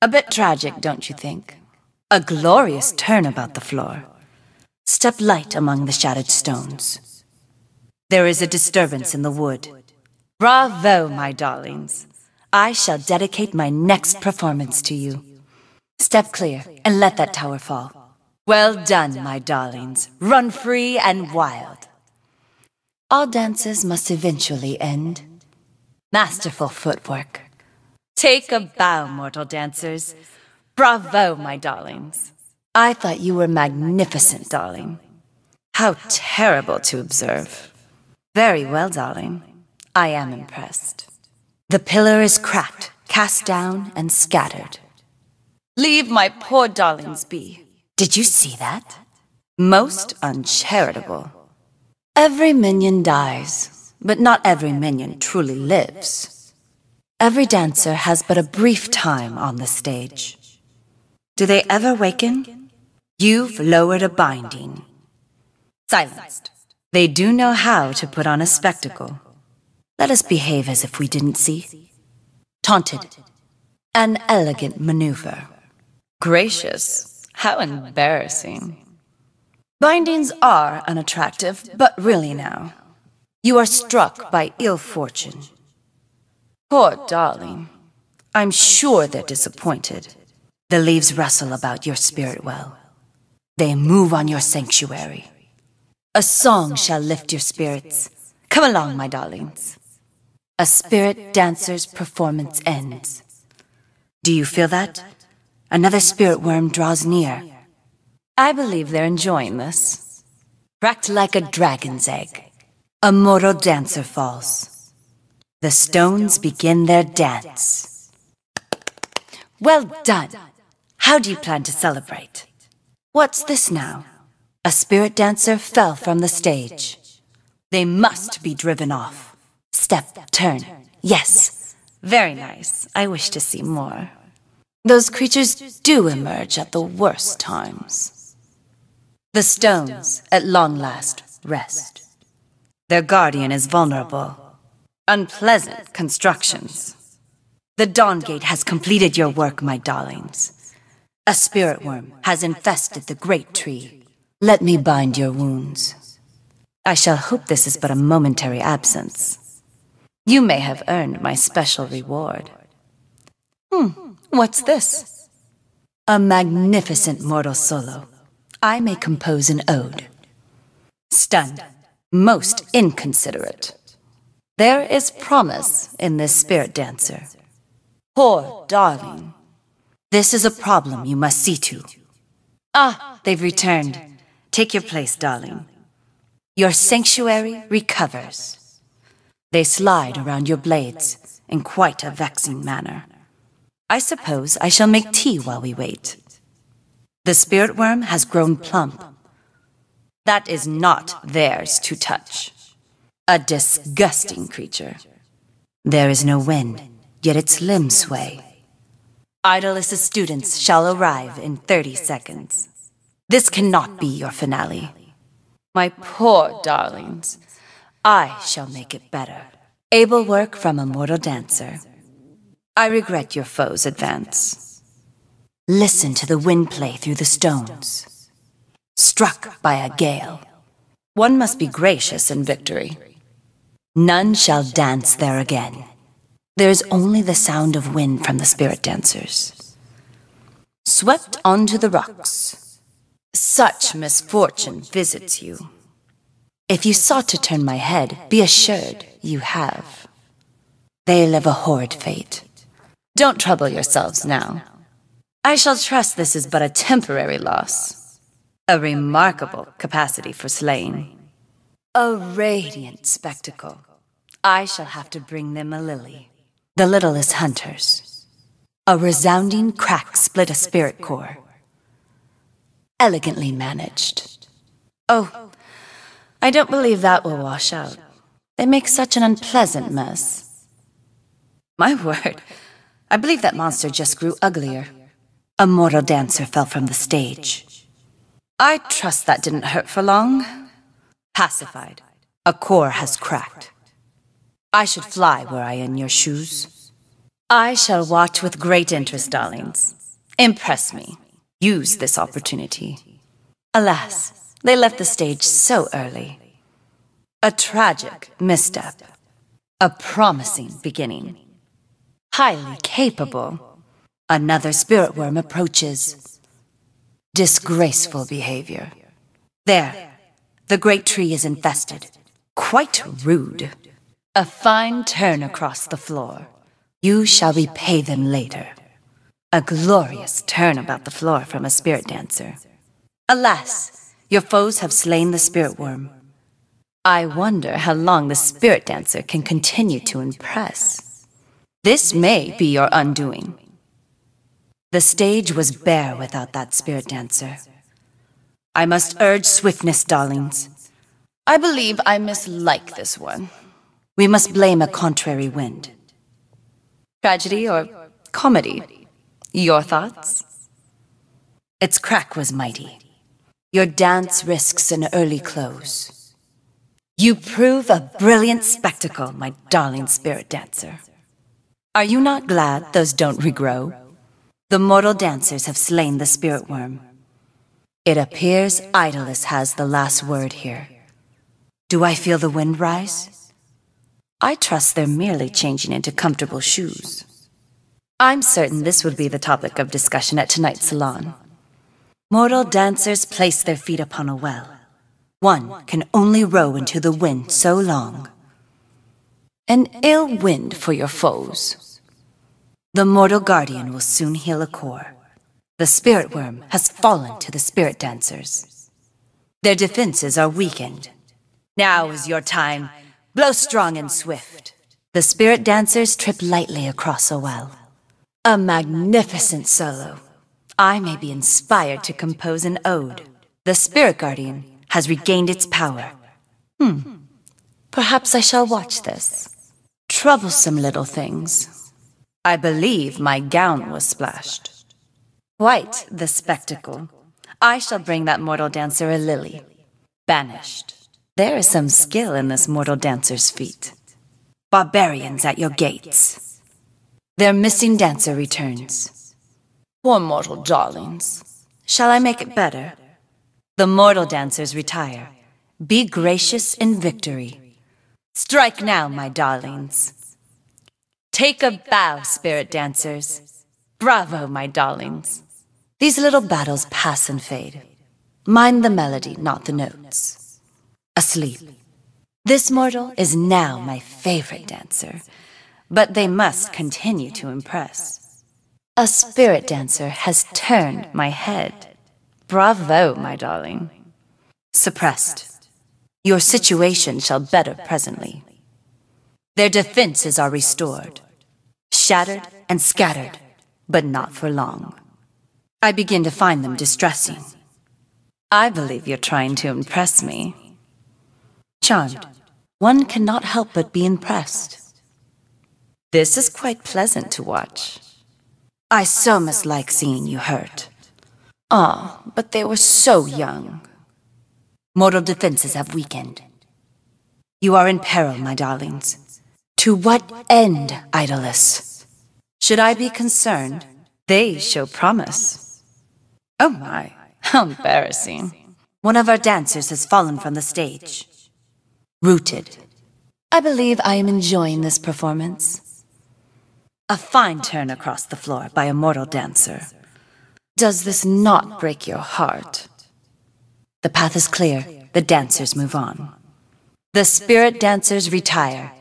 A bit tragic, don't you think? A glorious turn about the floor. Step light among the shattered stones. There is a disturbance in the wood. Bravo, my darlings. I shall dedicate my next performance to you. Step clear and let that tower fall. Well done, my darlings. Run free and wild. All dances must eventually end. Masterful footwork. Take a bow, mortal dancers. Bravo, my darlings. I thought you were magnificent, darling. How terrible to observe. Very well, darling. I am impressed. The pillar is cracked, cast down, and scattered. Leave my poor darlings be. Did you see that? Most uncharitable. Every minion dies, but not every minion truly lives. Every dancer has but a brief time on the stage. Do they ever waken? You've lowered a binding. Silenced. They do know how to put on a spectacle. Let us behave as if we didn't see. Taunted. An elegant maneuver. Gracious. How embarrassing. Bindings are unattractive, but really now. You are struck by ill fortune. Poor darling. I'm sure they're disappointed. The leaves rustle about your spirit well. They move on your sanctuary. A song shall lift your spirits. Come along, my darlings. A spirit dancer's performance ends. Do you feel that? Another spirit worm draws near. I believe they're enjoying this. Cracked like a dragon's egg. A mortal dancer falls. The stones begin their dance. Well done! How do you plan to celebrate? What's this now? A spirit dancer fell from the stage. They must be driven off. Step, turn. Yes. Very nice. I wish to see more. Those creatures do emerge at the worst times. The stones, at long last, rest. Their guardian is vulnerable. Unpleasant constructions. The Dawngate has completed your work, my darlings. A spirit worm has infested the great tree. Let me bind your wounds. I shall hope this is but a momentary absence. You may have earned my special reward. What's this? A magnificent mortal solo. I may compose an ode. Stunned, most inconsiderate. There is promise in this spirit dancer. Poor darling. This is a problem you must see to. Ah, they've returned. Take your place, darling. Your sanctuary recovers. They slide around your blades in quite a vexing manner. I suppose I shall make tea while we wait. The spirit worm has grown plump. That is not theirs to touch. A disgusting creature. There is no wind, yet its limbs sway. Idoless's students shall arrive in 30 seconds. This cannot be your finale. My poor darlings, I shall make it better. Able work from a mortal dancer. I regret your foes' advance. Listen to the wind play through the stones. Struck by a gale. One must be gracious in victory. None shall dance there again. There is only the sound of wind from the spirit dancers. Swept onto the rocks. Such misfortune visits you. If you sought to turn my head, be assured you have. They live a horrid fate. Don't trouble yourselves now. I shall trust this is but a temporary loss. A remarkable capacity for slaying. A radiant spectacle. I shall have to bring them a lily. The littlest hunters. A resounding crack split a spirit core. Elegantly managed. Oh, I don't believe that will wash out. They make such an unpleasant mess. My word, I believe that monster just grew uglier. A mortal dancer fell from the stage. I trust that didn't hurt for long. Pacified. A core has cracked. I should fly were I in your shoes. I shall watch with great interest, darlings. Impress me. Use this opportunity. Alas, they left the stage so early. A tragic misstep. A promising beginning. Highly capable. Another spirit worm approaches. Disgraceful behavior. There, the great tree is infested. Quite rude. A fine turn across the floor. You shall repay them later. A glorious turn about the floor from a spirit dancer. Alas, your foes have slain the spirit worm. I wonder how long the spirit dancer can continue to impress. This may be your undoing. The stage was bare without that spirit dancer. I must urge swiftness, darlings. I believe I mislike this one. We must blame a contrary wind. Tragedy or comedy? Your thoughts? Its crack was mighty. Your dance risks an early close. You prove a brilliant spectacle, my darling spirit dancer. Are you not glad those don't regrow? The mortal dancers have slain the spirit worm. It appears Idolus has the last word here. Do I feel the wind rise? I trust they're merely changing into comfortable shoes. I'm certain this would be the topic of discussion at tonight's salon. Mortal dancers place their feet upon a well. One can only row into the wind so long. An ill wind for your foes. The mortal guardian will soon heal a core. The spirit worm has fallen to the spirit dancers. Their defenses are weakened. Now is your time. Blow strong and swift. The spirit dancers trip lightly across a well. A magnificent solo. I may be inspired to compose an ode. The spirit guardian has regained its power. Perhaps I shall watch this. Troublesome little things. I believe my gown was splashed. Quite the spectacle. I shall bring that mortal dancer a lily. Banished. There is some skill in this mortal dancer's feet. Barbarians at your gates. Their missing dancer returns. Poor mortal darlings. Shall I make it better? The mortal dancers retire. Be gracious in victory. Strike now, my darlings. Take a bow, spirit dancers. Bravo, my darlings. These little battles pass and fade. Mind the melody, not the notes. Asleep. This mortal is now my favorite dancer, but they must continue to impress. A spirit dancer has turned my head. Bravo, my darling. Suppressed. Your situation shall better presently. Their defenses are restored. Shattered and scattered, but not for long. I begin to find them distressing. I believe you're trying to impress me. Charmed. One cannot help but be impressed. This is quite pleasant to watch. I so must like seeing you hurt. Ah, but they were so young. Mortal defenses have weakened. You are in peril, my darlings. To what end, Idolus? Should I be concerned? They show promise. Oh my, how embarrassing. One of our dancers has fallen from the stage. Rooted. I believe I am enjoying this performance. A fine turn across the floor by a mortal dancer. Does this not break your heart? The path is clear. The dancers move on. The spirit dancers retire.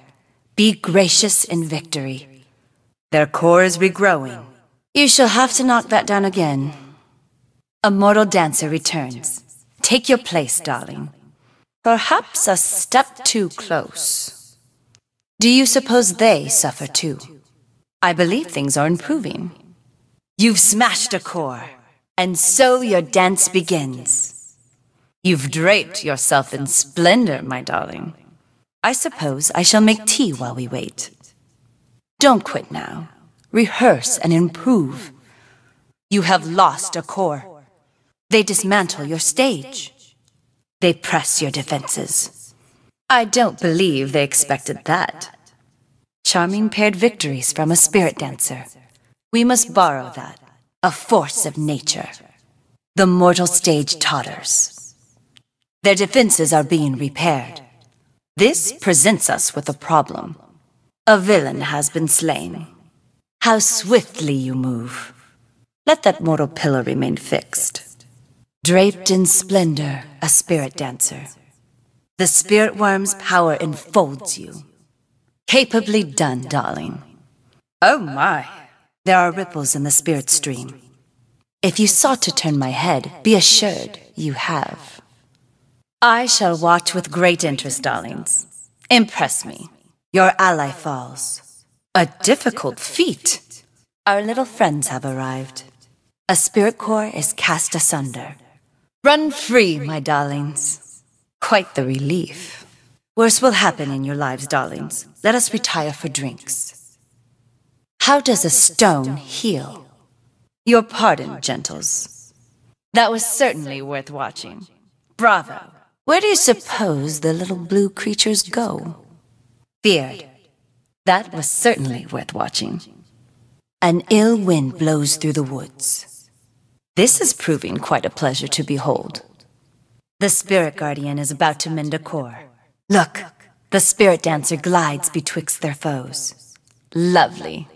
Be gracious in victory. Their core is regrowing. You shall have to knock that down again. A mortal dancer returns. Take your place, darling. Perhaps a step too close. Do you suppose they suffer too? I believe things are improving. You've smashed a core, and so your dance begins. You've draped yourself in splendor, my darling. I suppose I shall make tea while we wait. Don't quit now. Rehearse and improve. You have lost a core. They dismantle your stage. They press your defenses. I don't believe they expected that. Charming paired victories from a spirit dancer. We must borrow that, a force of nature. The mortal stage totters. Their defenses are being repaired. This presents us with a problem. A villain has been slain. How swiftly you move. Let that mortal pillar remain fixed. Draped in splendor, a spirit dancer. The spirit worm's power enfolds you. Capably done, darling. Oh my! There are ripples in the spirit stream. If you sought to turn my head, be assured you have. I shall watch with great interest, darlings. Impress me. Your ally falls. A difficult feat. Our little friends have arrived. A spirit core is cast asunder. Run free, my darlings. Quite the relief. Worse will happen in your lives, darlings. Let us retire for drinks. How does a stone heal? Your pardon, gentles. That was certainly worth watching. Bravo. Where do you suppose the little blue creatures go? Feared. That was certainly worth watching. An ill wind blows through the woods. This is proving quite a pleasure to behold. The spirit guardian is about to mend a core. Look, the spirit dancer glides betwixt their foes. Lovely.